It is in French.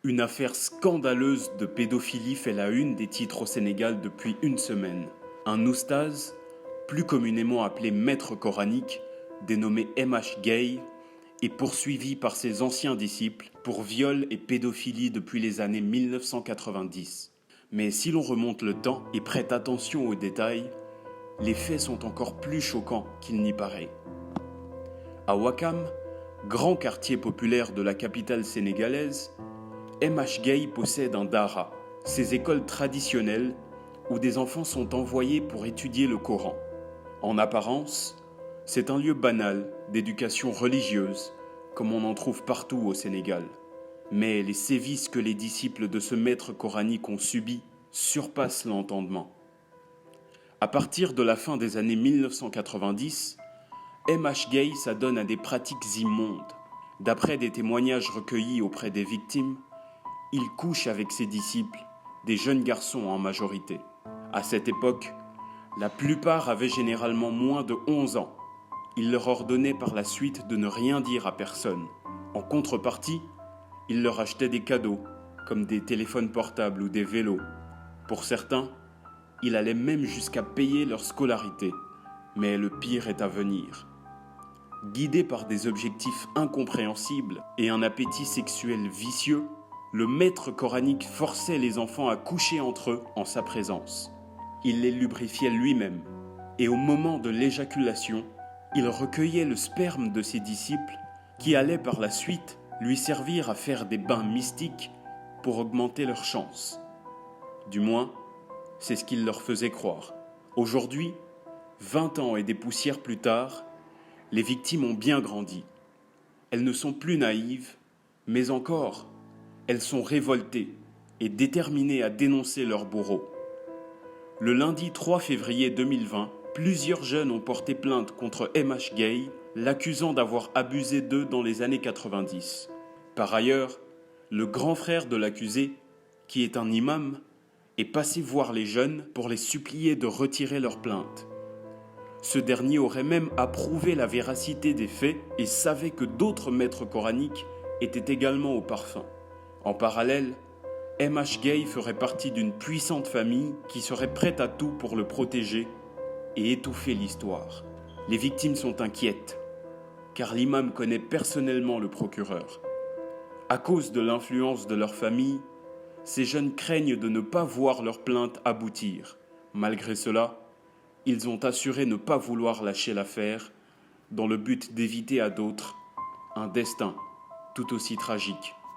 Une affaire scandaleuse de pédophilie fait la une des titres au Sénégal depuis une semaine. Un oustaz, plus communément appelé maître coranique, dénommé M.H. Gay, est poursuivi par ses anciens disciples pour viol et pédophilie depuis les années 1990. Mais si l'on remonte le temps et prête attention aux détails, les faits sont encore plus choquants qu'il n'y paraît. À Ouakam, grand quartier populaire de la capitale sénégalaise, M.H. Gay possède un dara, ces écoles traditionnelles où des enfants sont envoyés pour étudier le Coran. En apparence, c'est un lieu banal d'éducation religieuse, comme on en trouve partout au Sénégal. Mais les sévices que les disciples de ce maître coranique ont subis surpassent l'entendement. À partir de la fin des années 1990, M.H. Gay s'adonne à des pratiques immondes. D'après des témoignages recueillis auprès des victimes, il couche avec ses disciples, des jeunes garçons en majorité. À cette époque, la plupart avaient généralement moins de 11 ans. Il leur ordonnait par la suite de ne rien dire à personne. En contrepartie, il leur achetait des cadeaux, comme des téléphones portables ou des vélos. Pour certains, il allait même jusqu'à payer leur scolarité. Mais le pire est à venir. Guidé par des objectifs incompréhensibles et un appétit sexuel vicieux, le maître coranique forçait les enfants à coucher entre eux en sa présence. Il les lubrifiait lui-même, et au moment de l'éjaculation, il recueillait le sperme de ses disciples qui allaient par la suite lui servir à faire des bains mystiques pour augmenter leurs chances. Du moins, c'est ce qu'il leur faisait croire. Aujourd'hui, 20 ans et des poussières plus tard, les victimes ont bien grandi. Elles ne sont plus naïves, mais encore, elles sont révoltées et déterminées à dénoncer leur bourreau. Le lundi 3 février 2020, plusieurs jeunes ont porté plainte contre M.H. Gay, l'accusant d'avoir abusé d'eux dans les années 90. Par ailleurs, le grand frère de l'accusé, qui est un imam, est passé voir les jeunes pour les supplier de retirer leur plainte. Ce dernier aurait même approuvé la véracité des faits et savait que d'autres maîtres coraniques étaient également au parfum. En parallèle, M.H. Gay ferait partie d'une puissante famille qui serait prête à tout pour le protéger et étouffer l'histoire. Les victimes sont inquiètes, car l'imam connaît personnellement le procureur. À cause de l'influence de leur famille, ces jeunes craignent de ne pas voir leur plainte aboutir. Malgré cela, ils ont assuré ne pas vouloir lâcher l'affaire, dans le but d'éviter à d'autres un destin tout aussi tragique.